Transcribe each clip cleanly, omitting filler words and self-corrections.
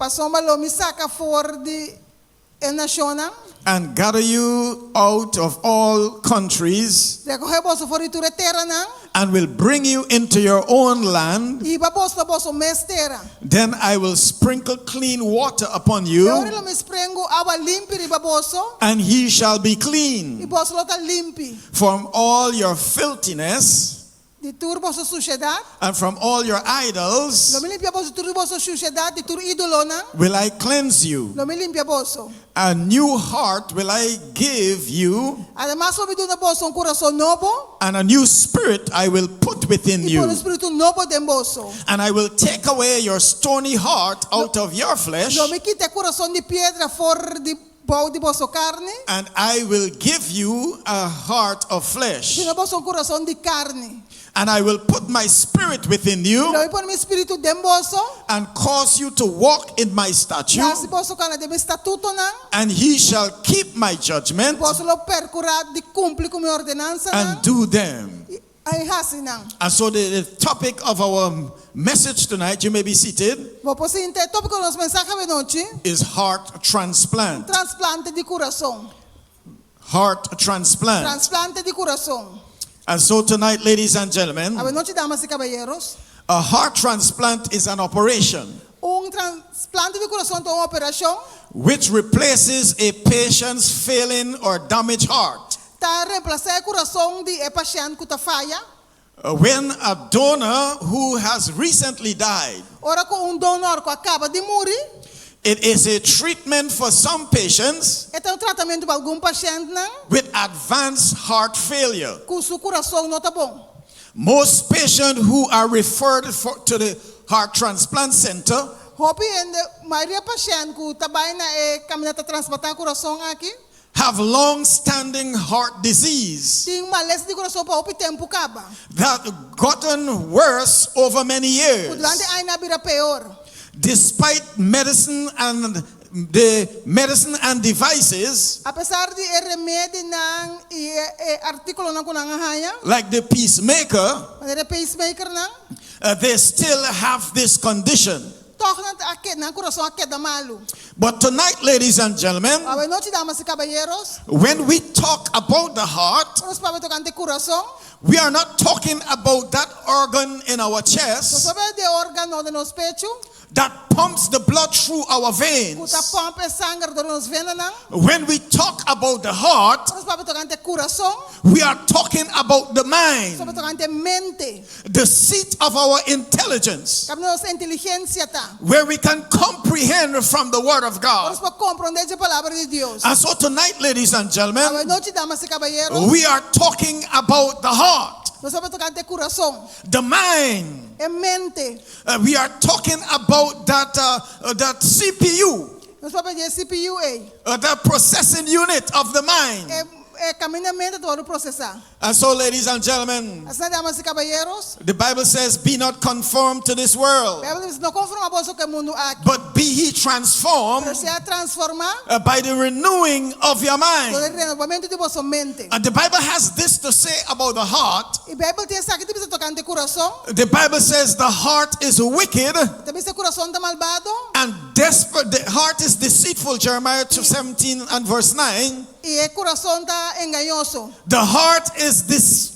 Pasomalo misaka for the nationen. And gather you out of all countries, Recoge boso for itu retera nang. and will bring you into your own land. Iba boso mestera. Then I will sprinkle clean water upon you, Teorilo misprengo awa limpi riba boso. and he shall be clean Iboso lota limpi. from all your filthiness Di tur boso suciedad. and from all your idols. Lo milimpia boso tur boso suciedad. Di tur idolo nang. Will I cleanse you. Lo milimpia boso. A new heart will I give you, Además obido na boso un corazón novo. and a new spirit I will put within Y por you. espíritu novo de boso. And I will take away your stony heart out of your flesh, Lo me quita corazón de piedra for di pau di boso carne. and I will give you a heart of flesh. Sino boso un corazón de carne. And I will put my spirit within you, Lo ipon mi espíritu de boso. and cause you to walk in my statute, Nasi boso kana de mi statuto nang. and he shall keep my judgment Boso lo percura di cumpli come ordenanza nang. and do them. Ay hasi nang. And so the topic of our message tonight, you may be seated, Bo posinte tópico nos mensaje de noche. is heart transplant. Trasplante di corazón. Heart transplant. Trasplante di corazón. And so tonight, ladies and gentlemen, A noche, damas y caballeros. a heart transplant is an operation Un trasplante de corazón es una operación. which replaces a patient's failing or damaged heart. Ta reemplazar el corazón de paciente que ta falla. When a donor who has recently died, Ora con un donor que acaba de morir. it is a treatment for some patients Este es un tratamiento para algún paciente nang, with advanced heart failure. que su corazón no está bom. Most patients who are referred to the heart transplant center Hopi en maioria paciente que trabalha na caminhada transplantar coração aqui. have long-standing heart disease Tem uma lesão de coração para hopi tempo acaba. that gotten worse over many years. Durante a ina vira pior. Despite medicine and devices Apesar de remédio nang e artículo nang kunang haya, like the pacemaker, mas pacemaker nang, they still have this condition. toch na akit nang coração akit da malu. But tonight, ladies and gentlemen, A noite damas e caballeros, when we talk about the heart, nós vamos tocar de coração. we are not talking about that organ in our Nós chest vamos de órgão de nos pecho, that pumps the blood through our que veins. tá pompa sangue de nos venas nang. When we talk about the heart, Nós vamos tocar de coração, we are talking about the nós mind, vamos tocar de mente. the seat of our intelligence, Cabe nossa inteligência tá. where we can comprehend from the Word of Nós God. podemos compreender a palavra de Deus. And so tonight, ladies and A gentlemen, noite damas e caballeros, we are talking about the heart, nós vamos tocar de coração, the mind. mente. We are talking about that CPU, Nós vamos de CPU the processing unit of the mind. caminhamento do processar. And so, ladies and gentlemen, Assim damas e caballeros, the Bible says, "Be not conformed to this world, a Bíblia diz, não conforma bolso que o mundo aqui. but be ye transformed Pero se a transformar by the renewing of your pelo mind." renovamento de vossa mente. And the Bible has this to say about the heart. E a Bíblia tem essa aqui que precisa tocar de coração. The Bible says the heart is wicked Também esse coração está malvado. and desperate. The heart is deceitful. Jeremiah 17 and verse 9. E o coração está engañoso. The heart is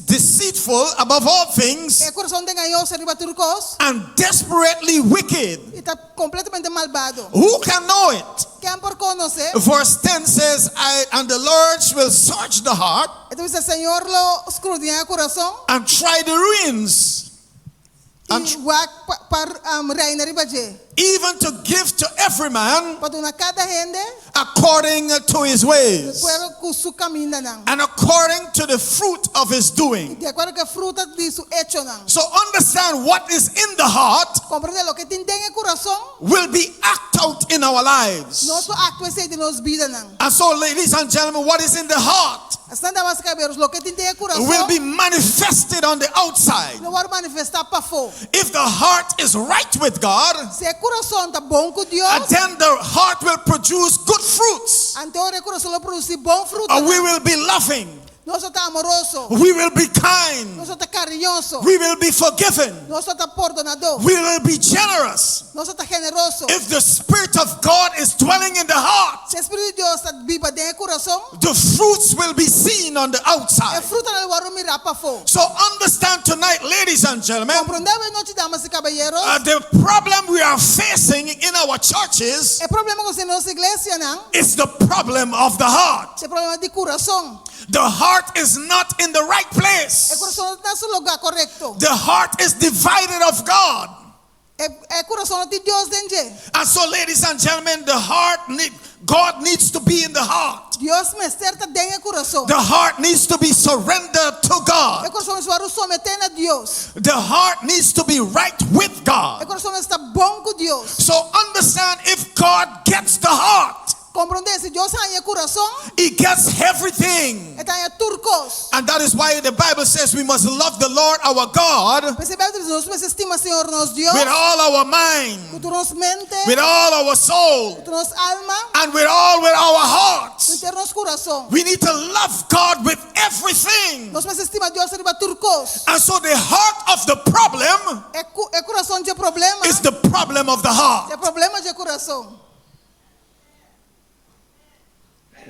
deceitful above all things O coração está engañoso arriba de tudo and desperately wicked. e está completamente malvado. Who can know it? Quem por conhecer? Verse 10 says, and the Lord will search the heart Então o Senhor lo escudriña o coração and try the ruins, and e vai para reinar arriba de. even to give to every man Para donar cada gente according to his ways acordo com su caminho nang. and according to the fruit of his doing. De acordo com a fruta de su hecho nang. So understand what is in the heart Compreende lo que tem en el corazón. will be acted out in our lives. Nosso acto é de nos vida nang. And so, ladies and gentlemen, what is in the heart Assim damas cabelos lo que tem en el coração. will be manifested on the outside. Não vai manifestar para fora. If the heart is right with God, Se o coração está bom com Deus, then the heart will produce good fruits. então o coração lo produz bom fruto. We will be loving. No sos amoroso. We will be kind. No sos cariñoso. We will be forgiven. No sos perdonador. We will be generous. No sos generoso. If the Spirit of God is dwelling in the heart, Se Espíritu de Dios viva dentro del corazón, the fruits will be seen on the el outside. fruto del guarro mirar para afuera. So understand tonight, ladies and gentlemen, Comprendemos noche, damas y caballeros. the problem we are facing in our churches El problema con nuestra iglesia, ¿no? is the problem of the heart. El problema de corazón. The heart is not in the right El place. corazón no está en su lugar correcto. The heart is divided of God. El corazón no tiene Dios dentro. And so, ladies and gentlemen, God needs to be in the heart. Dios me acerta dentro el corazón. The heart needs to be surrendered to El God. corazón es para someter a Dios. The heart needs to be right with El God. corazón está bon con Dios. So understand, if God gets the heart, Comprende, si Dios hay el corazón, He gets everything. está en turcos. And that is why the Bible says we must love the Lord our God Nosotros nos estima, Señor, nos Dios. with all our mind, Con tu nos mente, with all our soul, con tu nos alma, and with our con hearts. tu nos corazón. We need to love God with everything. Nos estima Dios arriba turcos. And so the heart of the problem El corazón de problema. is the problem of the heart. El problema de corazón.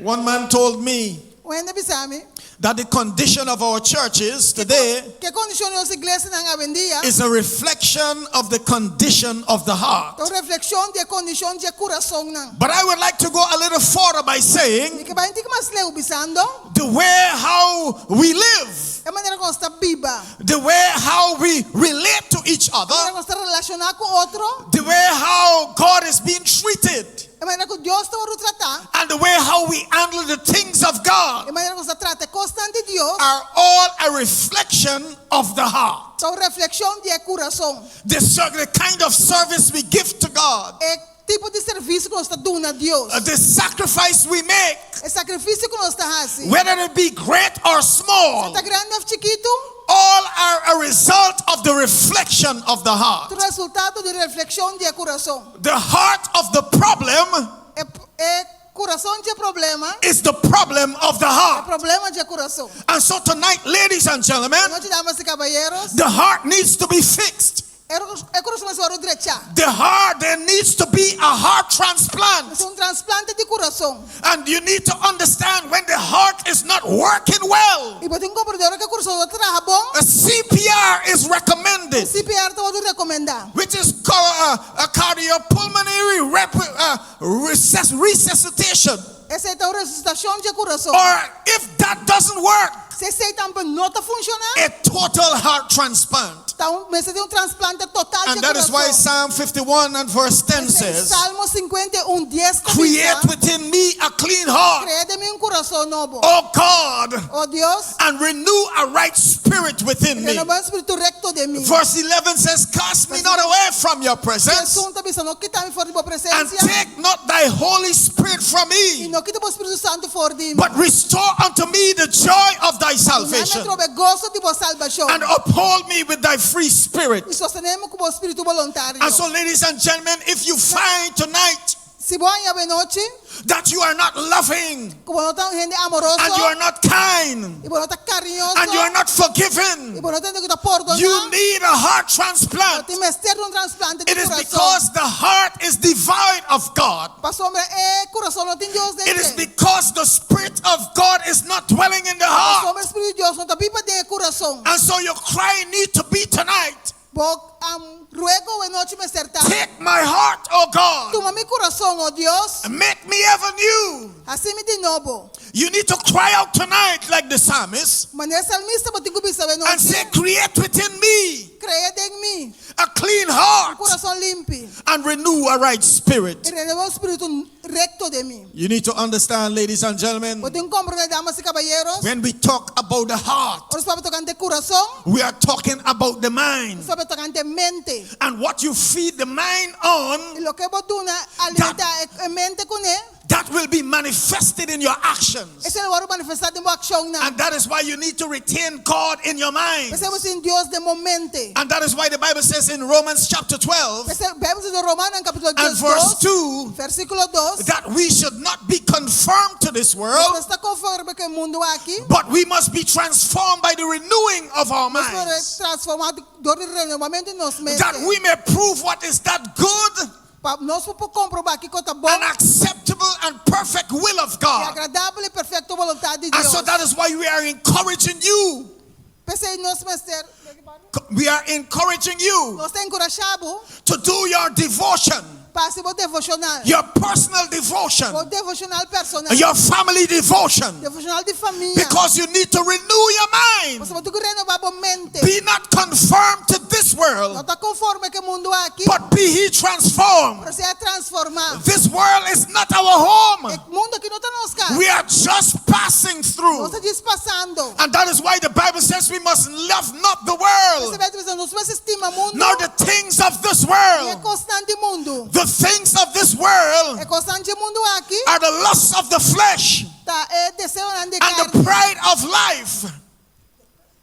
One man told me Bueno, bisami, that the condition of our churches today ¿qué condición de las iglesias en la vendía? is a reflection of the condition of the heart. La reflexión de condición de corazón. But I would like to go a little further by saying Y que va a indicar más leo bisando. the way how we live, Es manera como está viva. the way how we relate to each Es manera other, como está relacionado con otro. the way how God is being treated, Es manera que Dios te va a tratar. and the way how we handle the things of God Es manera como se trata constante de Dios. are all a reflection of the heart. Son reflexión de corazón. The kind of service we give to God, El tipo de servicio que nos está dando a Dios. the sacrifice we make, El sacrificio que nos está haciendo. whether it be great or small, Está grande o chiquito. all are a result of the reflection of the heart. El resultado de reflexión de corazón. The heart of the problem El corazón de problema. is the problem of the El heart. problema de corazón. And so tonight, ladies and gentlemen, Noche, damas y caballeros. the heart needs to be fixed. El corazón es para derecha. The heart, there needs to be a heart transplant. Es un trasplante de corazón. And you need to understand, when the heart is not working well, Y pues tengo que comprender que el corazón no trabaja bon. a CPR is recommended, CPR te voy a recomendar. which is a cardiopulmonary resuscitation. Esa es la resucitación de corazón. Or if that doesn't work, Si ese tampoco no está funcionando, a total heart transplant. necesita un trasplante total And de that is why corazón. Psalm 51 and verse 10 Ese says, Salmo 51:10 create within me a clean heart, Crea de mí un corazón nuevo. O God, Oh Dios, and renew a right spirit within me. renova el espíritu recto de mí. Verse 11 says, cast me not away from your presence, Jesús te avisa, no quita mi fuera de and presencia take not thy Holy Spirit from y me, no quita el Espíritu Santo fuera de mí. but restore unto me the joy of thy Y me salvation, trove gozo de voz salvación. and uphold me with thy free spirit. Y sostenemos como espíritu voluntario. And so, ladies and gentlemen, if you find tonight Si voy a ver noche, that you are not loving, como no está gente amoroso, and you are not kind, y por no está cariñoso, and you are not y forgiven, por no tener que perdonar, you need a heart transplant. te me externo un trasplante de It is corazón. because the heart is devoid of God. Pasó, hombre, corazón no tiene Dios It is dentro. because the Spirit of God is not dwelling in the Pasó, heart. hombre, Espíritu de Dios no está vivo en el corazón. And so your cry need to be tonight, Ruego en noche me acertar. take my heart, O God, Toma mi corazón, oh Dios, and make me ever new. así me de nuevo. You need to cry out tonight like the psalmist Manera salmista, pero tengo que saber and say, noche. create within me Cree en mí, a clean un heart corazón limpio. and renew a right spirit. Y renueva un espíritu recto de mí. You need to understand, ladies and gentlemen, Pues tengo que comprender, damas y caballeros. when we talk about the heart, Ahora estamos tocando el corazón, we are talking about the mind. estamos tocando mente. And what you feed the mind on, Y lo que vos alimenta en mente con él, that that will be manifested in your actions. Ese lo va a manifestar en vossa acción na. And that is why you need to retain God in your mind. Pensemos em Deus de momente. And that is why the Bible says in Romans chapter 12 Vemos em Romanos capítulo and verse 2, 2 versículo 2. that we should not be conformed to this No world, está conforme com o mundo aqui. but we must be transformed by the renewing of our Mas minds, transformado do renovamento em nossa mente. that we may prove what is that good Nós podemos comprovar que coisa bom and acceptable and perfect will of e God. agradável e perfeita vontade de And Deus. so that is why we are encouraging you. Pensei nós mestre, We are encouraging you nós temos encorajado to do your devotion, para o devocional. your personal devotion, O devocional personal. your family devotion, Devocional de família. because you need to renew your mind. Você tem que renovar a mente. Be not conformed to this Não world, está conforme com o mundo aqui. but be ye transformed. Para ser transformado. This world is not our home. O mundo aqui não está nos casa. We are just passing Nós through. estamos passando. And that is why the Bible says we must love not the Você world, vai dizer, nós vamos estimar o mundo. nor the things of this E é world. constante mundo. The things of this world É constante mundo aqui. are the lusts of the flesh Tá, é deseo de and the carne. pride of life.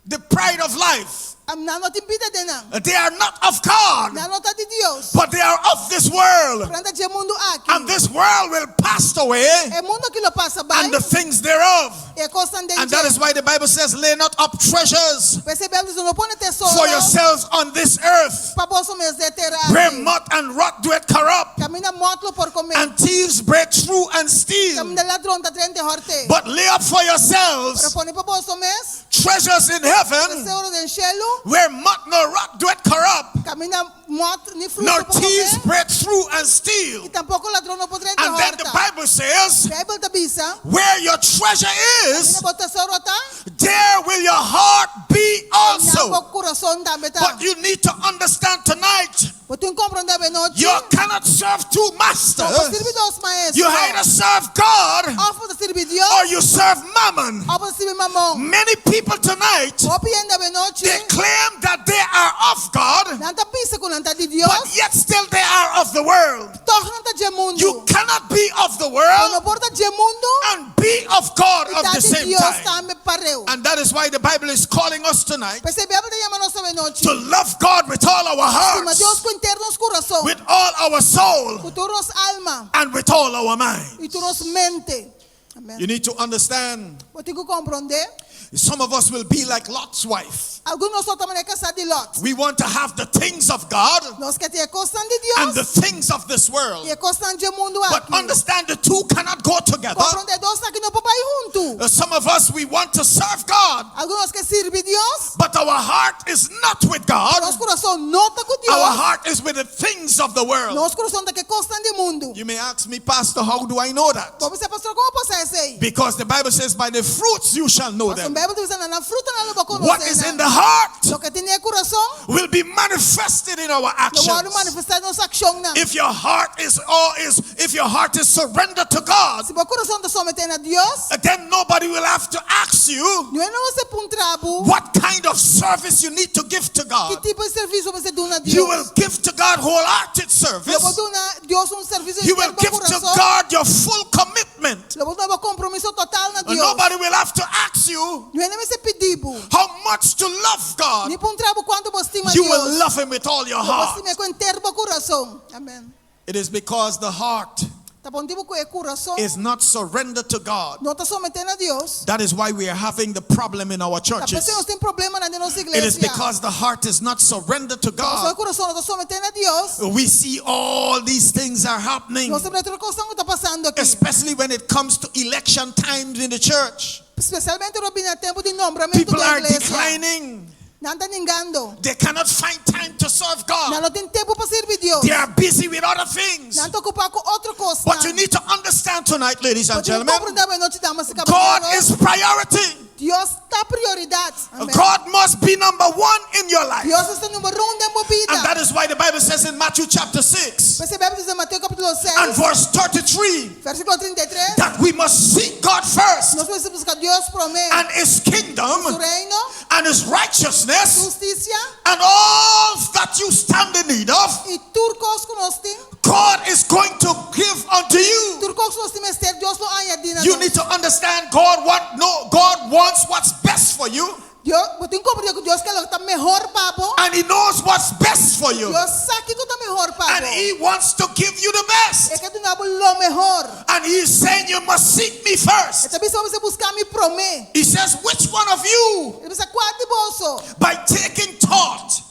The pride of life. Não te impide de não. They are not of God, Não está de Deus. but they are of this world. Prenda de mundo aqui. And this world will pass away, É mundo que lo passa bem. and the things thereof. É constante. And that is why the Bible says, lay not up treasures Percebemos, não põe tesouro. for yourselves on this earth, Para vosso mês de terra. where moth and rot doeth corrupt, Camina mótlo por comer. and thieves break through and steal. Camina ladrão da trente horte. But lay up for Para yourselves pôr para vosso mês. treasures in heaven, Tesouro do cielo. where moth nor rot doeth corrupt, Camina mótlo ni fruto nor por thieves comer. break through and steal. E tampouco ladrão não pode And then the Bible says, Bible te avisa. where your treasure Camina is, por tesouro tá. there will your heart be Na also. por coração também tá. But you need to understand tonight, Você compreende bem noite. you cannot serve two Não masters. pode servir dois maestros. You either serve God Ou pode servir Deus. or you serve mammon. Ou pode servir mamão. Many people tonight, Ou pienda bem noite. they claim that they are of God, Não tá pensa com não tá de Deus. but yet still they are of the world. Torna não tá de mundo. You cannot be of the Não world porta de mundo. and be of God E at tá the de same Deus time. também pareu. And that is why the Bible is calling us tonight Percebe? A Bíblia chama nós bem noite. to love God with all our Mas Deus hearts, com inteiro nosso coração. with all our soul, Com toda nossa alma. and with all our mind. E toda nossa mente. Amém. You need to understand, Você tem que compreender. some of us will be like Lot's wife. Alguns nós só também é caçar de Lot. We want to have the things of God Nós quer ter constante de and Deus. the things of this world. E é constante de mundo But aqui. understand the two cannot go together. Compreender dois aqui não pode ir junto. Some of us, we want to serve God, Alguns nós quer servir Deus. but our heart is not with God. Nosso coração não está com Deus. Our heart is with the things of the world. Nosso coração está que constante de mundo. You may ask me, Pastor, how do I know that? Vamos ser pastor, como posso ser aí? Because the Bible says, by the fruits you shall know Mas a them. Bíblia diz na fruta não vai What is conhecer. in the heart Lo que tem no coração will be manifested in our não vai actions. manifestar nossa ação não. If your heart is surrendered to God, Se o coração está sometendo a Deus, then nobody will have to ask you não é não você pôr trabo. what kind of service you need to give to Que God. tipo de serviço você dá a Deus? You will give to God wholehearted Eu service. vou dar a Deus serviço You will inteiro give do to coração. God your full commitment. Eu vou dar um compromisso total na And Deus. nobody will have to ask you Não é nem você pedido. how much to love God. Nem pôr trabo quanto você estima a You Deus. will love Him with all your Você heart. estima com inteiro do coração. Amém. It is because the heart Tá bom, tipo que o coração is not surrendered to God. não está sometendo a Deus. That is why we are having the problem in our Tá churches. pensando tem problema na nossa It is igreja. because the heart is not surrendered to O God. coração não está sometendo a Deus. We see all these things are happening, Nós temos outra coisa que está passando aqui. especially when it comes to election times in the church. Especialmente no tempo de nombramento People da are igreja. declining. Não está ninguém. They cannot find time to serve God. Não tem tempo para servir Deus. They are busy with other things. Não está ocupado com outra coisa. But you need to understand tonight, ladies and gentlemen, God God is priority. Deus está prioridade. Amém. God must be number one in your life. Deus está número 1 da minha vida. And that is why the Bible says in Matthew chapter 6 Percebemos em Mateus capítulo 6, and verse 33 versículo 33. that we must seek God first Nós precisamos buscar Deus primeiro. and His Su kingdom reino, and His righteousness, justiça and all that you stand in need of e tudo coisa que nós temos God is going to give unto you. Turkos los timester Dios lo añadina. You need to understand God wants what's best for you. Dios, botin comprende que Dios quer lo que está mejor pabo. And He knows what's best for you. Dios sabe que está mejor pabo. And He wants to give you the Es best. que tú no lo mejor. And He's saying you must seek me first. Esta vez vamos a buscar mi promé. He says, which one of you, Ele pensa quatro bolso. by taking thought,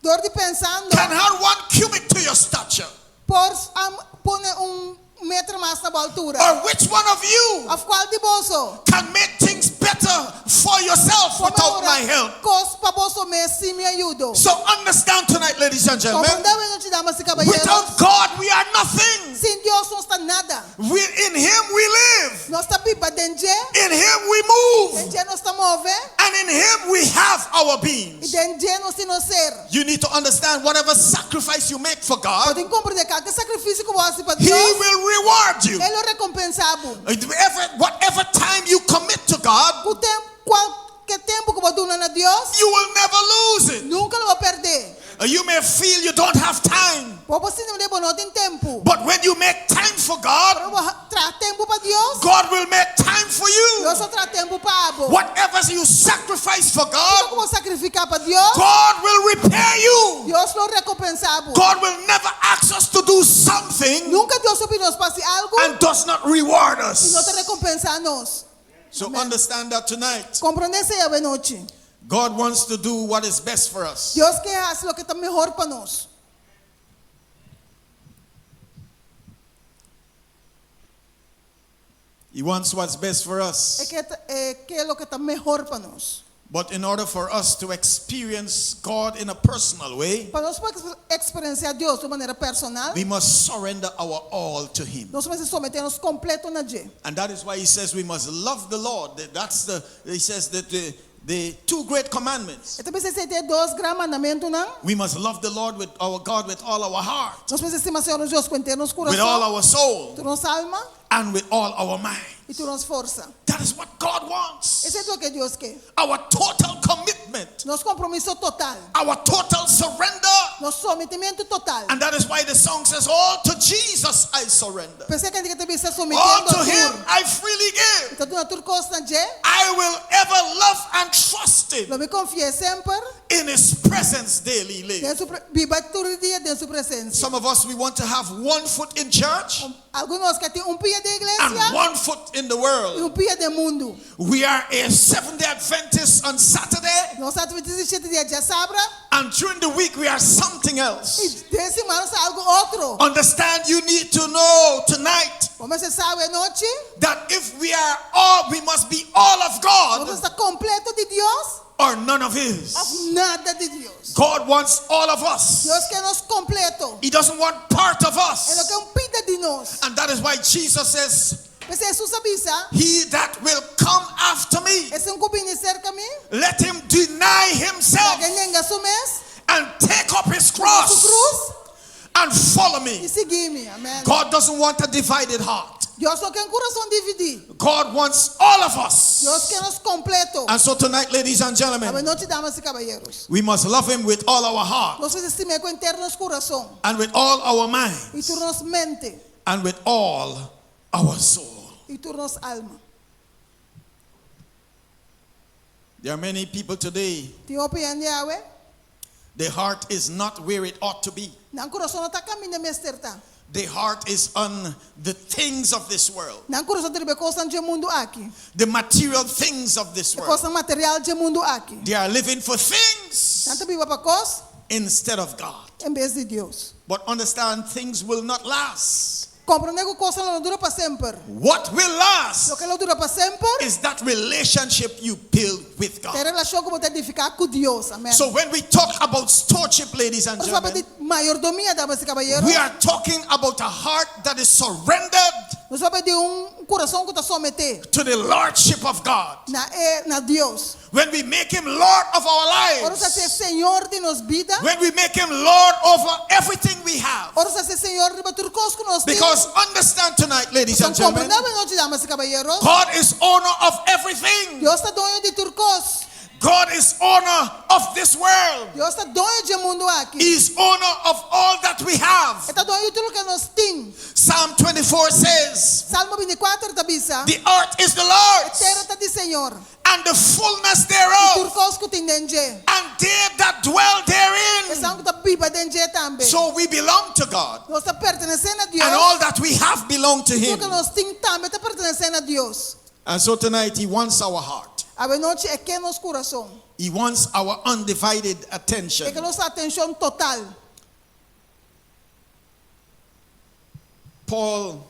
Dor de pensando. can add 1 cubit to your stature? Pone metro mais na altura. Or which one of you Of qual de bolso? can make things better for yourself without my help? Cos pa bolso me si me ayudo. So understand tonight, ladies and gentlemen, Comprendeu, noite, damas e caballeros? without God we are nothing. Sin Dios no está nada. In Him we live. No está pipa dentro. In Him we move. Dentro no está move. And in Him we have our E beings. dentro no se no ser. You need to understand whatever sacrifice you make for God, Podem compreender que sacrifício que você para He Deus. will reward you. Ele o recompensado. Whatever time you commit to God, Qualquer tempo que você dá a Deus, you will never lose it. nunca lo vai perder. You may feel you don't have time, Você não tem tempo. but when you make time for God, Traz tempo para Deus. God will make time for you. Deus só traz tempo para abo. Whatever you sacrifice for Tudo God, que você sacrificar para Deus, God will repay you. Deus lo recompensado. God will never ask us to do something Nunca Deus pediu nos para algo and does not reward e não te us. recompensa a nós. So understand that tonight, Compreende-se a noite. God wants to do what is best for us. Deus quer fazer o que está melhor para nós. He wants what's best for É us. que é o que está melhor para nós. But in order for us to experience God in a personal way, Para nós poder experienciar Deus de maneira personal, we must surrender our all to Him. nós precisamos someter-nos completo na Dia. And that is why He says we must love the Lord. He says that the 2 great commandments. Então precisa ter 2 grandes mandamentos, não? We must love the Lord with our God with all our heart, Nós precisamos estimar o Deus com inteiro nosso with all coração, our soul, tu nossa alma and with all our mind. e tu nossa força. That is what God wants. Esse é o que Deus quer. Our total commitment, Nosso compromisso total, our total surrender. nosso sometimento total. And that is why the song says, all to Jesus I surrender. Pensei que a gente também está All sometendo to a Him Deus. I freely give. Então tu na tua costa na Dia, I will ever love and trust Him. não me confie sempre, In His presence daily live. viva todo dia dentro da sua presença. Some of us, we want to have 1 foot in church Alguns que têm pé da and igreja 1 foot in the e world. pé do mundo. We are a Seventh-day Adventist on Saturday, Nós adventistas 7 dias de sabra and during the week we are something e else. 10 semanas algo outro. Understand, you need to know tonight Como você sabe a noite, that if we are all, we must be all of nós God está completo de Deus, or none of His. nada de Deus. God wants all of us. Deus quer nós completo. He doesn't want part of Ele us. quer pida de nós. And that is why Jesus says, Mas Jesus avisa, he that will come after me, esse cubinho cerca mim, let him deny himself que nega sumes, and take up his nosso cross cruz and follow e me. seguir-me. Amém. God doesn't want a divided heart. Deus só quer coração dividido. God wants all of us. Deus quer nós completo. And so tonight, ladies and A gentlemen, noite, damas e caballeros, we must love Him with all our heart nós precisamos estimar com inteiro nosso coração and with all our e mind tu nossa mente and with all our soul. e tu nossa alma. There are many people today, Tem opinião de Yahweh? their heart is not where it ought to be. Não coração não está caminhando mesterta. Their heart is on the things of this world, Não coração tem coisa de mundo aqui. the material things of this world. Coisa material de mundo aqui. They are living for things Tanto viva para coisa instead of God. em vez de Deus. But understand, things will not last. Compreender que coisa não dura para sempre. What will last O que não dura para sempre is that relationship you build with é God. a relação que você edificar com Deus. Amém. So when we talk about stewardship, ladies and Nós falamos de gentlemen, maiordomia, damas e caballeros. we are talking about a heart that is surrendered Nós falamos de coração que está someter to the lordship of God. na Deus. When we make Him Lord of our Ora você ser lives, Senhor de nos vida. when we make Him Lord over everything we have. Ora você ser Senhor de tudo que nós temos. Because understand tonight, ladies Então and gentlemen, compreendamos noite, damas e caballeros. God is owner of everything. Deus está dono de tudo coisa. God is owner of this world. Deus está dono de mundo aqui. He is owner of all that we have. Está dono de tudo que nós temos. Psalm 24 says, Salmo 24 está bisa. the earth is the Lord's, Terra está de Senhor. and the fullness thereof, Turcos que tem dentro. and they that dwell therein. Essa que está biba dentro também. So we belong to God, Nós está pertencendo a Deus. and all that we have belong to Tudo Him. que nós temos também está pertencendo a Deus. And so tonight He wants our heart. A noite é que nosso coração. He wants our undivided attention. É que nossa atenção total. Paul,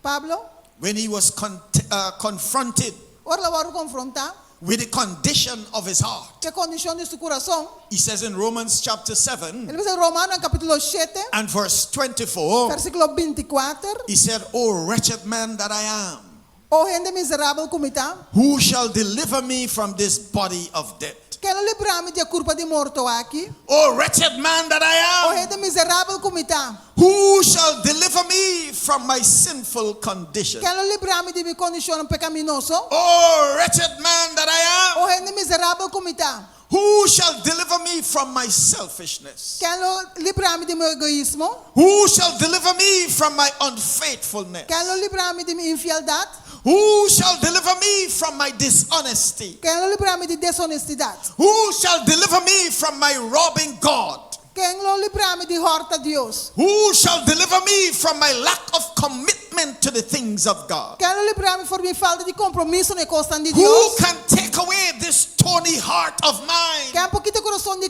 Pablo, when he was confronted ora lá vamos confrontar. with the condition of his heart, Que condição de seu coração? he says in Romans chapter 7 Ele diz em Romanos capítulo 7, and verse 24, versículo 24. he said, "O wretched man that I am, O gente miserável como está. who shall deliver me from this body of death? Quero livrar-me da culpa de morto aqui. O wretched man that O I am, gente miserável como está. who shall deliver me from my sinful condition? Quero livrar-me de minha condição pecaminosa. O wretched man that I am, O gente miserável como está. who shall deliver me from my selfishness? Quero livrar-me de meu egoísmo. Who shall deliver me from my unfaithfulness? Quero livrar-me de minha infialdade. Who shall deliver me from my dishonesty? Quero livrar-me de desonestidade. Who shall deliver me from my robbing God? Quero livrar-me de horta Deus. Who shall deliver me from my lack of commitment to the things of God? Quero livrar-me por minha falta de compromisso na costa de Who Deus. can take away this stony heart of mine Quero um pouquinho de coração de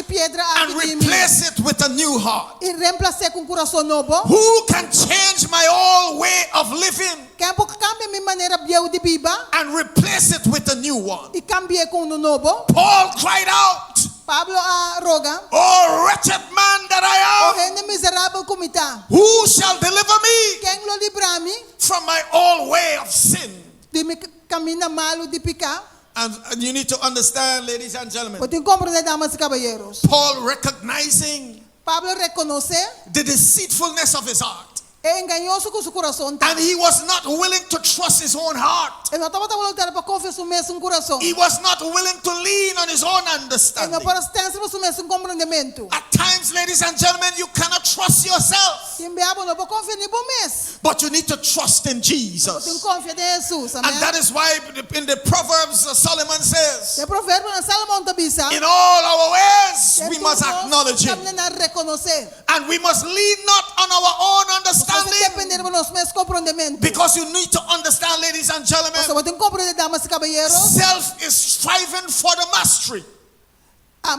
pedra and aqui de mim. replace it with a new heart? E reemplaçar com coração novo. Who can change my old way of living Quero um pouco cambiar minha maneira de viver and replace it with a new one? e cambiar com um novo. Paul cried out, Pablo roga. "O wretched man that O I am, gente miserável como está. who shall deliver me Quem lo livrar-me from my old way of sin?" de meu caminho malo de pecar. And you need to understand, ladies and gentlemen, Eu tenho que compreender, damas e caballeros. Paul recognizing Pablo reconoce the deceitfulness of his heart. é engañoso com seu coração. And he was not willing to trust his own heart. Ele não estava voltando para confiar no mesmo coração. He was not willing to lean on his own Ele understanding. não pode ter o mesmo compreendimento. At times, ladies and gentlemen, you cannot trust yourself, Timbiabo não pode confiar em bom mês. but you need to trust in Eu tenho Jesus. que confiar em Jesus. And that is why in the Proverbs, Solomon says, O provérbio na Salomão está bisa. in all our ways, we must acknowledge him. Reconocer. And we must lean not on our own Você understanding. depender do nosso mesmo compreendimento. Because you need to understand, ladies and gentlemen, Você vai ter que compreender, damas e caballeros. self is striving for the mastery.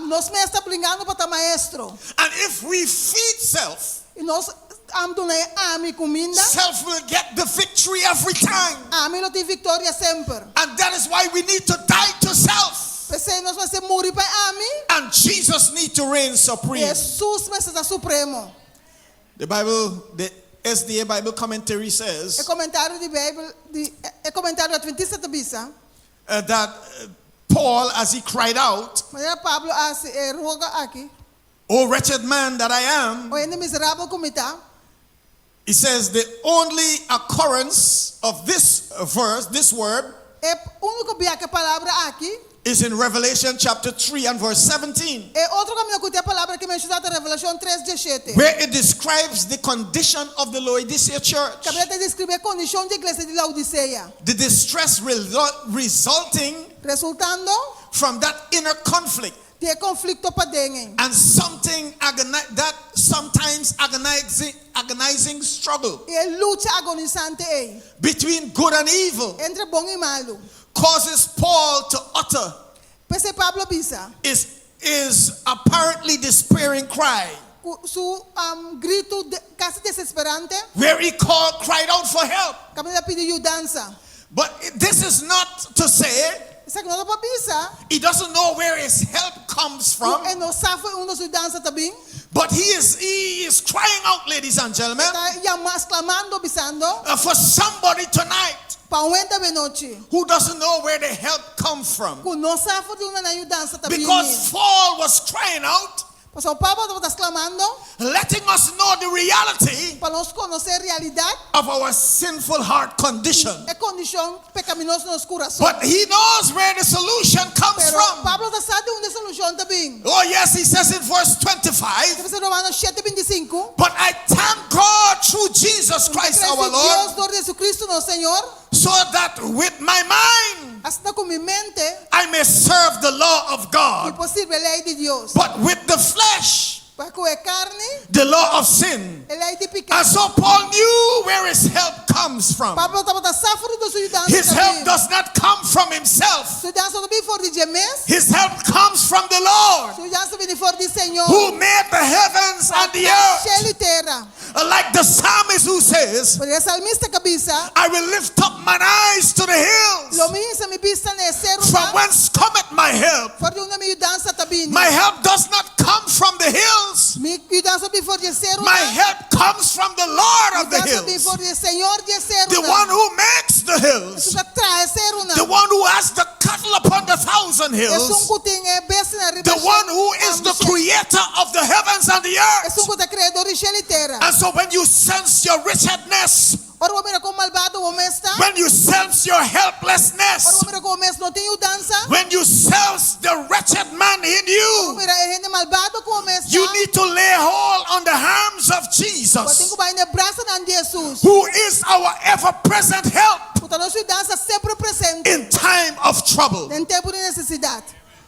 Nós mesmos estamos brigando para estar maestro. And if we feed self, E nós estamos dando a comida. self will get the victory every time. A mim não tem vitória sempre. And that is why we need to die to self. Pensei, nós vamos morrer para a mim. And Jesus needs to reign supreme. Jesus mesmo está supremo. The Bible, the SDA Bible commentary says É comentário de Bíblia, é comentário adventista da bisa. That Paul, as he cried out, Mas Pablo roga aqui. "O wretched man that I am," O ende miserável como está. he says the only occurrence of this verse, this word, É único bia que a palavra aqui. is in Revelation chapter 3 and verse 17, É outro caminho que tem a palavra que mencionada em Revelação 3:17. where it describes the condition of the Laodicea church, Cabela te descreve a condição da igreja de Laodiceia. the distress resulting Resultando from that inner conflict de conflito para dentro. and something that sometimes agonizing struggle E luta agonizante é between good and evil entre bom e malo. causes Paul to utter Pense Pablo bisa. is apparently despairing cry, Su grito quase desesperante. where he cried out for help. Cabela pide ajudança. But this is not to say Isso aqui não dá para bisa. he doesn't know where his help comes from, E não sabe onde sua dança também. but he is crying out, ladies and gentlemen, Está exclamando, bisando. for somebody tonight Pauenta benoche. who doesn't know where the help comes from. Não sabe onde a ajudança também. Because Paul was crying out Pastor Pablo estaba exclamando letting us know the reality para nos conocer realidad of our sinful heart condition. e condição pecaminosa nos corações. But he knows where the solution comes Pero from. Pablo sabe onde a solução também. Oh yes, he says in verse 25, Deve ser Romanos 7:25. but I thank God through Jesus Christ our Deus Lord, por Jesucristo nosso Senhor, so that with my mind hasta com minha mente I may serve the law of e God, possível lei de Deus. but with the flesh Para com a carne, the law of sin. a lei de And pecado. so Paul knew where his help comes from. Pablo estava da safra da sua dança. His help does not come from himself. Sua dança também for de James. His help comes from the Lord, Sua dança vem for de Senhor. who made the heavens and the earth. Céu e terra. Like the psalmist who says, Por essa salmista cabeça, I will lift up mine eyes to the hills, lo mismo me vista nesse from whence cometh my help. For de onde me dança também. My help does not come from the hills. Me dança bem for de ser My help comes from the Lord of the dança bem hills, for de Senhor de ser the one who makes the hills, Isso traz ser uma. the one who has the cattle upon the thousand hills, cuting é besta na the one who is the creator of the heavens and the earth. cuta criador de céu e terra. And so when you sense your wretchedness, Ora o mira como malvado o homem está. when you sense your Ora helplessness, o mira como o homem não tem o dança. when you sense the wretched man in O you, mira é gente malvado como o homem está. you need to lay hold on the arms of Tem Jesus, que vai na braça de Jesus. who is our ever-present help Puta nossa dança sempre presente. in time of trouble. Em tempo de necessidade.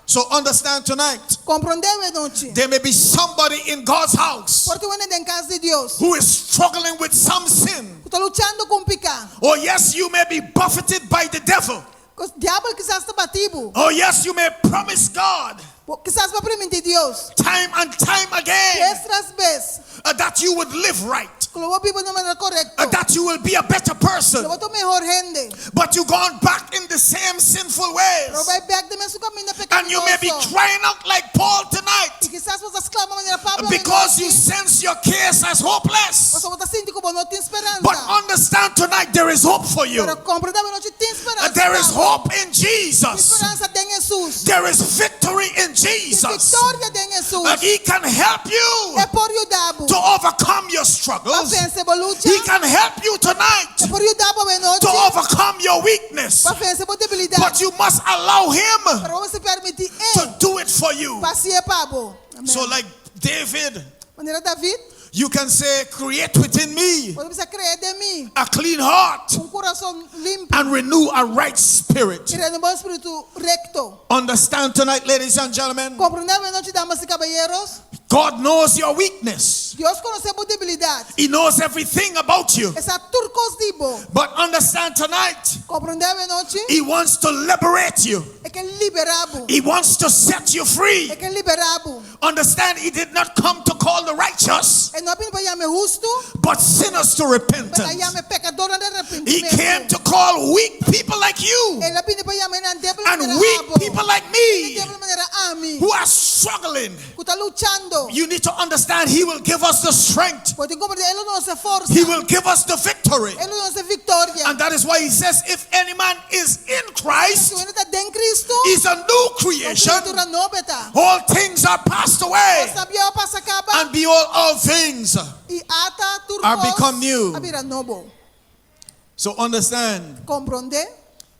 So understand tonight, Compreendeu a noite? there may be somebody in God's house Porque você é em casa de Deus. who is struggling with some sin. Está lutando com pecado. Oh yes, you may be buffeted by the devil. O diabo quizás está batido. Oh yes, you may promise God Quizás vai permitir Deus. time and time again Vez tras vez. that you would live right, Que lo vivo de maneira correta. that you will be a better person, Lo voto mejor gente. but you've gone back in the same sinful Pero ways. vai back de mesmo caminho And you may be pecaminoso. crying out like Paul tonight E quizás você exclama maneira Pablo. because you sense your case as hopeless. Você está sentindo como não tem esperança. But understand tonight, there is hope for you. Pero compreenda que não tem esperança. There is Pablo. hope in Jesus. Esperança tem Jesus. There is victory in Tem Jesus. vitória tem Jesus. And He can help you É por o diabo. to overcome your Para struggles. vencer a luta. He can help you tonight É por o diabo a noite. to overcome your weakness. Para vencer a debilidade. But you must allow Him Para você permitir to do it for you. passear Pablo. Amém. So like David, Maneira David. you can say, create within me Pode você crer de mim. a clean heart Coração limpo. and renew a right spirit. E renovar o espírito recto. Understand tonight, ladies and gentlemen, Compreender a noite, damas e caballeros. God knows your weakness. Deus conhece a debilidade. He knows everything about you. Essa turcos dibo. But understand tonight, Compreender a noite. He wants to liberate you. É que liberabo. He wants to set you free. É que liberabo. Understand, He did not come to call the righteous, E não vim para chamar justo. but sinners to Para repentance. chamar pecador de He arrependimento. came to call weak people like you Ele vim para chamar na tempo de and maneira weak abo. people like Na me tempo de maneira ami. who are struggling. Que está luchando. You need to understand, He will give us the strength. Pode compreender. Ele não se força. He will give us the victory. Ele não se vitória. And that is why He says, if any man is in Se Christ, ele está em Cristo. He's a new creation. Criatura nova está. All things are passed away, Sabia passa acaba. and behold, all things. E ata turcos. Are become new. A vira novo. So understand, Compreende?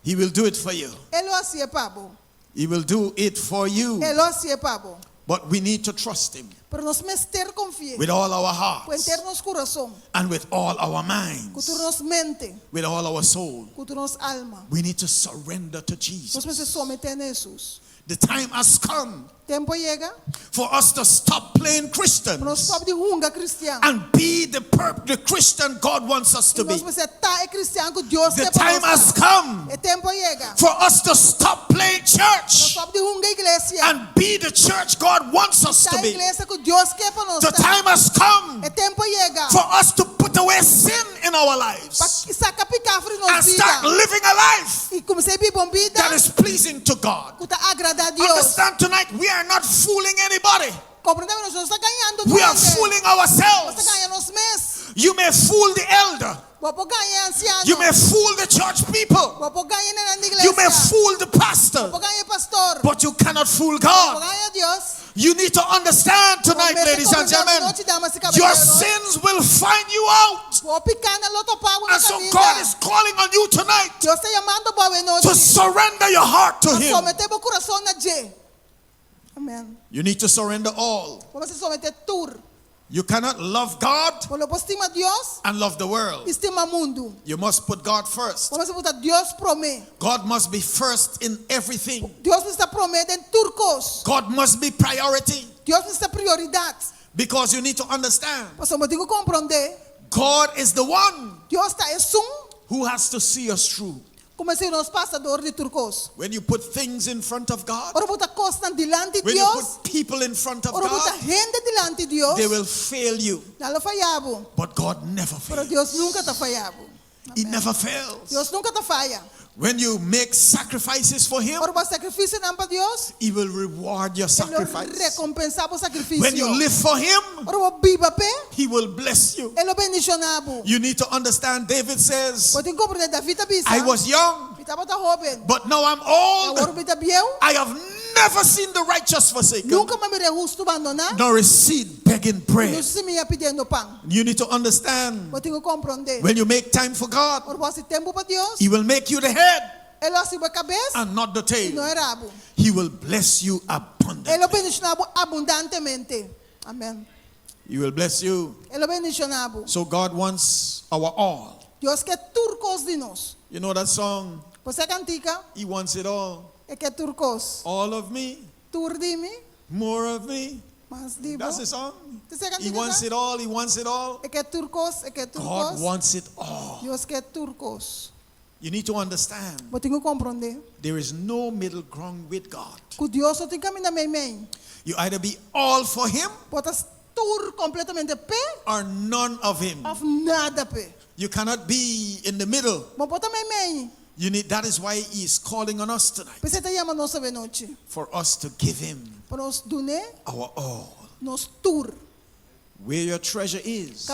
He will do it for you. Ele o hacía Pablo. He will do it for you. Ele o hacía Pablo. But we need to trust Him Pero nos mester confiar. with all our Com hearts internos coração. and with all our Com minds, turnos mente. with all our soul. Com turnos alma. We need to surrender to Nós Jesus. precisamos someter a Jesus. The time has come Tempo chega. for us to stop playing Nós Christians precisamos de hunga cristiano. and be the Christian God wants us to Nós be. precisamos estar cristiano que Deus The quer para time has nós. come É tempo chega. for us to stop playing Nós church precisamos de hunga igreja. and be the church God wants us to Estar be. igreja que Deus quer para nós. The time has come É tempo chega. for us to put away sin in our Para lives sacar picafre and nos start vida. living a life E comecei a viver uma vida that is pleasing to God. que está agradar a Deus. Understand tonight, we are not fooling anybody. Compreendemos, nós não estamos ganhando. We are fooling Nós estamos ourselves. ganhando os meses. You may fool the elder. Vou ganhar anciano. You may fool the church people. Vou ganhar na igreja. You may fool the pastor. Vou ganhar pastor. But you cannot fool Vou God. ganhar Deus. You need to understand tonight, ladies and gentlemen, your sins will find you out. And so God is calling on you tonight to surrender your heart to Him. Amen. You need to surrender all. You cannot love God and love the world. You must put God first. God must be first in everything. God must be priority. Because you need to understand, God is the one who has to see us through. When you put things in front of God, when you put people in front of God, they will fail you. But God never fails. He never fails. When you make sacrifices for Him, He will reward your sacrifice. When you live for Him, He will bless you. You need to understand, David says, I was young, but now I'm old. I have never seen the righteous forsaken, nor his seed begging bread. You need to understand, when you make time for God, He will make you the head and not the tail. He will bless you abundantly. Amen. He will bless you. So God wants our all. You know that song? He wants it all. All of me, more of me. That's the song. He wants it all. He wants it all. God wants it all. You need to understand, there is no middle ground with God. You either be all for Him or none of Him. You cannot be in the middle. You need. That is why He is calling on us tonight, for us to give Him our all. Where your treasure is,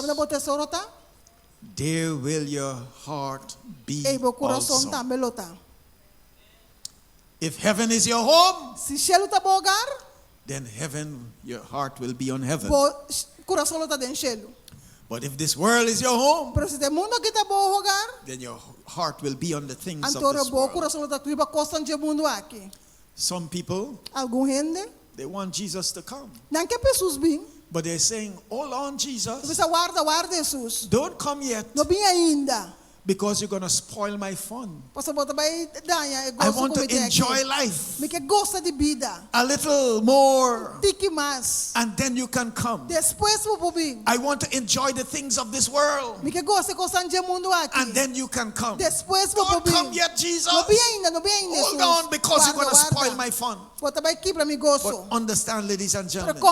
there will your heart be also. If heaven is your home, then heaven, your heart will be on heaven. But if this world is your home, then your heart will be on the things of this world. Some people, they want Jesus to come, but they're saying, hold on, Jesus, don't come yet, because you're going to spoil my fun. I want to enjoy life a little more, and then you can come. I want to enjoy the things of this world, and then you can come. Don't come yet, Jesus. Hold on, because you're going to spoil my fun. But understand, ladies and gentlemen,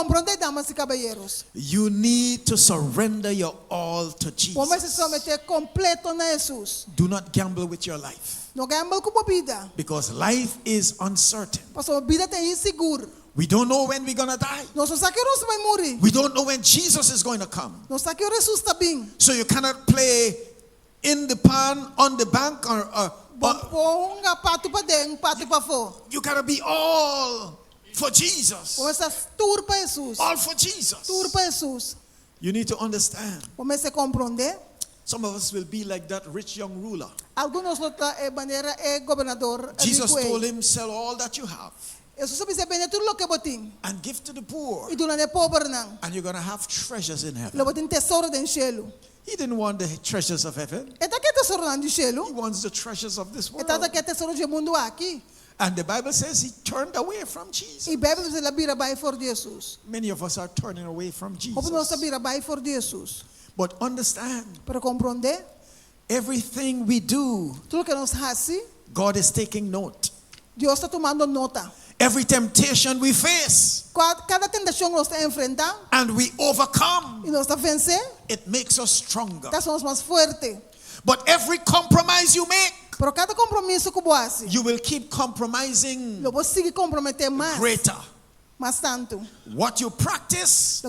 you need to surrender your all to Jesus. Do not gamble with your life, because life is uncertain. We don't know when we're going to die. We don't know when Jesus is going to come. So you cannot play in the pan, on the bank, you gotta be all for Jesus. All for Jesus. You need to understand. Some of us will be like that rich young ruler. Jesus told him, sell all that you have and give to the poor, and you're gonna have treasures in heaven. He didn't want the treasures of heaven. He wants the treasures of this world. And the Bible says he turned away from Jesus. Many of us are turning away from Jesus. But understand, everything we do, God is taking note. Every temptation we face and we overcome, it makes us stronger. But every compromise you make, you will keep compromising greater. What you practice,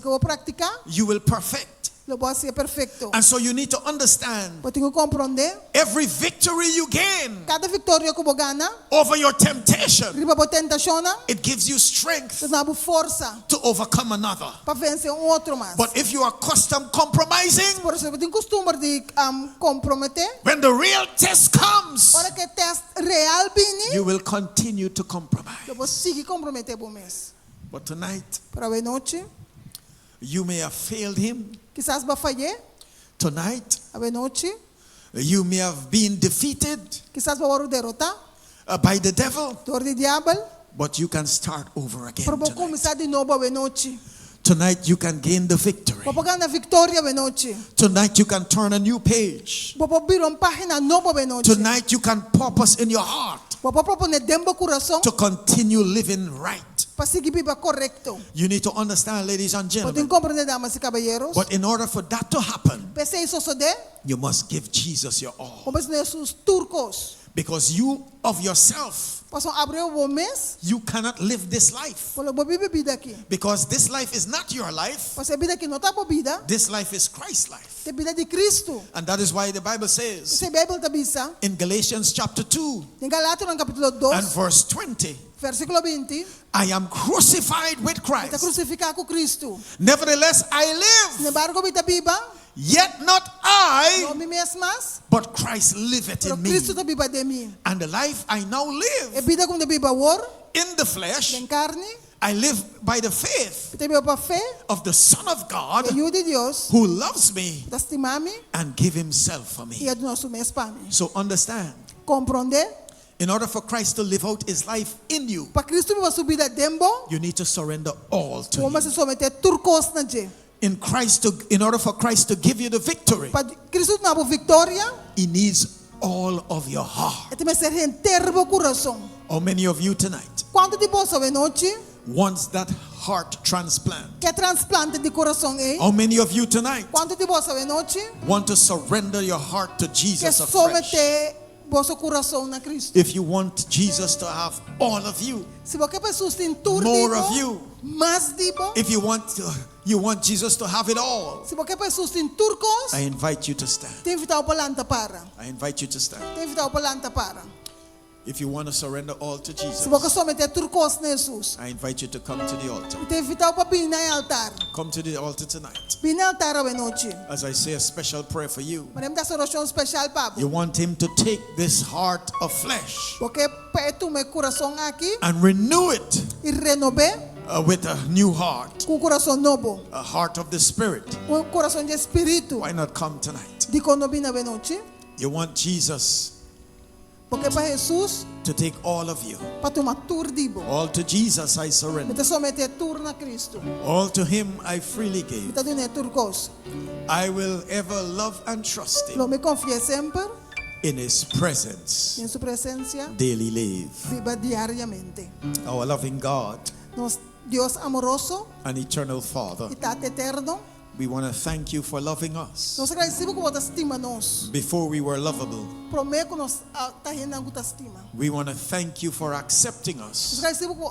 you will perfect. Lo voy a hacer perfecto. And so you need to understand, Pues tengo que comprender. every victory you gain Cada victoria que vos gana, over your temptation, riba por tentación, it gives you strength te dá força to overcome another. para vencer outro mais. But if you are accustomed compromising, Por isso eu tenho costume de comprometer. when the real test comes, Hora que teste real vini, you will continue to compromise. eu vou seguir comprometer por mês. But tonight, Para a noite, you may have failed him. quizás vai falhar. Tonight, A noite, you may have been defeated quizás vai derrotar by the devil, por o diabo. but you can start over again Para vou tonight. começar de novo a noite. Tonight, you can gain the victory. Vou ganhar a vitória a noite. Tonight, you can turn a new page. Vou abrir uma página nova a noite. Tonight, you can purpose in your heart Vou proponer dentro do coração to continue living right. para seguir viva correto. You need to understand, ladies and Podem gentlemen. compreender, damas e caballeros. But in order for that to happen, Pensei isso só de, you must give Jesus your all. como se os turcos. Because you of yourself, Possam abrir o mês, you cannot live this life. para vou viver vida aqui. Because this life is not your life. Pois a vida aqui não está boa vida, This life is Christ's life. é vida de Cristo. And that is why the Bible says Você Bíblia está bisa, in Galatians chapter 2 em Galatas no capítulo 2, and verse 20, versículo 20, I am crucified with está Christ. crucificado com Cristo. Nevertheless, I Sin live, embargo, vida viva, yet not I, não me mesmas, but Christ liveth pero in me. Cristo está viva de mim. And the life I now É live vida como de viva agora, in the flesh, em carne, I live by the faith está viva para fé, of the Son of God é o de Deus, who loves me está estimando and give himself for e me. é do nosso mês para mim. So understand, Compreender? in order for Christ to live out his life in you, Para Cristo viva sua vida dentro, you need to surrender all to vamos him. se someter turcos na gente. In order for Christ to give you the victory, Para Cristo não há vitória, he needs all of your heart. é também ser inteiro o coração. How many of you tonight Quando de bolsa a noite, wants that heart transplant? que é transplante de coração é. How many of you tonight Quando de bolsa a noite, want to surrender your heart to que Jesus afresh? someter vosso coração na Cristo. If you want Jesus to have all of you, Se você pessoas têm tudo, more of you, mais dibo. if you want Jesus to have it all, Se você pessoas têm turcos, I invite you to stand. tem vital palanta para. I invite you to stand. Tem vital palanta para. If you want to surrender all to Se Jesus, você someter turcos na Jesus, I invite you to come to the altar. tem vital para vir no altar. Come to the altar tonight. Vir no altar a noite. As I say a special prayer for you. Mas temos oração especial para You want him to take this heart of flesh porque para tu meu coração aqui and renew it e renovar with a new heart, com coração novo, a heart of the Spirit. coração de espírito. Why not come tonight? De quando vim na noite, You want Jesus porque para Jesus to take all of you. para tomar tudo dibo. All to Jesus I surrender. Meta someter tudo na Cristo. All to him I freely gave. Meta do turcos. I will ever love and trust him. Lo me confia sempre In his presence em sua presença, daily live. viva diariamente. Our loving God Nos Dios amoroso and eternal Father, e Tate eterno, we want to thank you for loving us nós agradecemos que você estima nos. before we were lovable. Prometo que nós tá rendendo que estima. We want to thank you for accepting Nós us agradecemos que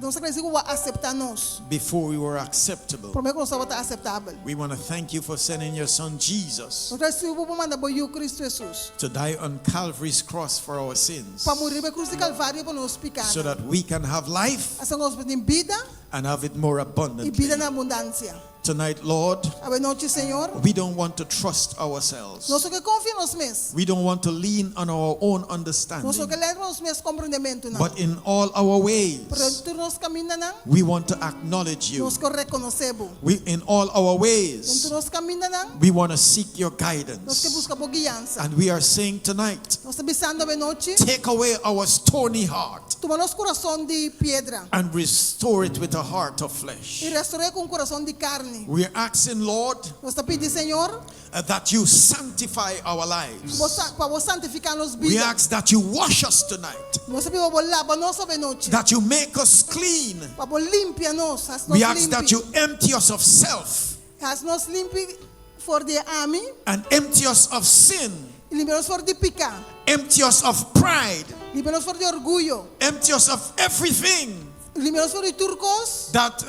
você aceitar nos. before we were acceptable. Prometo que nós vamos estar aceitável. We want to thank you for sending your son Jesus Nós agradecemos por mandar o Cristo Jesus to die on Calvary's cross for our sins para morrer na cruz de Calvário para nos pecados. so that we can have life Assim nós temos vida and have it more e abundantly. vida na abundância. Tonight, Lord, A noite, Senhor, we don't want to trust ourselves. nós só que confia nos mesmos. We don't want to lean on our own Nós só understanding. que leva nos mesmos compreendimento não. But in all our Por ways, tu nos caminha não, we want to acknowledge you. nós que reconhecemos. In all our Em tu ways, nos caminha não, we want to seek your nós que guidance. busca por guiança. And we are saying tonight, Nós estamos pensando a noite, take away our stony heart toma nosso coração de pedra and restore it with a heart of e flesh. restaurar com coração de carne. We are asking, Lord, Nós estamos pedindo, Senhor, that you sanctify our lives. para você santificar nos We vidas. ask that you wash us tonight, Nós pedimos para lavar nossa noite. that you make us clean. Para limpar nós, as We nós ask that you limpe. empty us of self As nós limpe for de ame, and empty us of sin, e limpa nos for de picar. empty us of pride, Limpa nos for de orgulho. empty us of everything Limpa nos for de turcos. that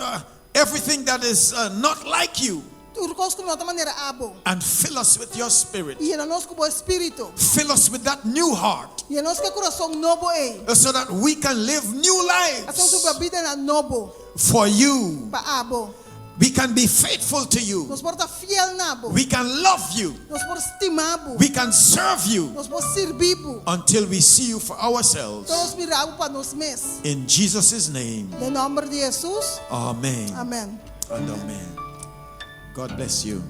everything that is not like you. And fill us with your spirit. Fill us with that new heart. So that we can live new lives for you. We can be faithful to you. We can love you. We can serve you until we see you for ourselves. In Jesus' name. Amen. Amen. And amen. God bless you.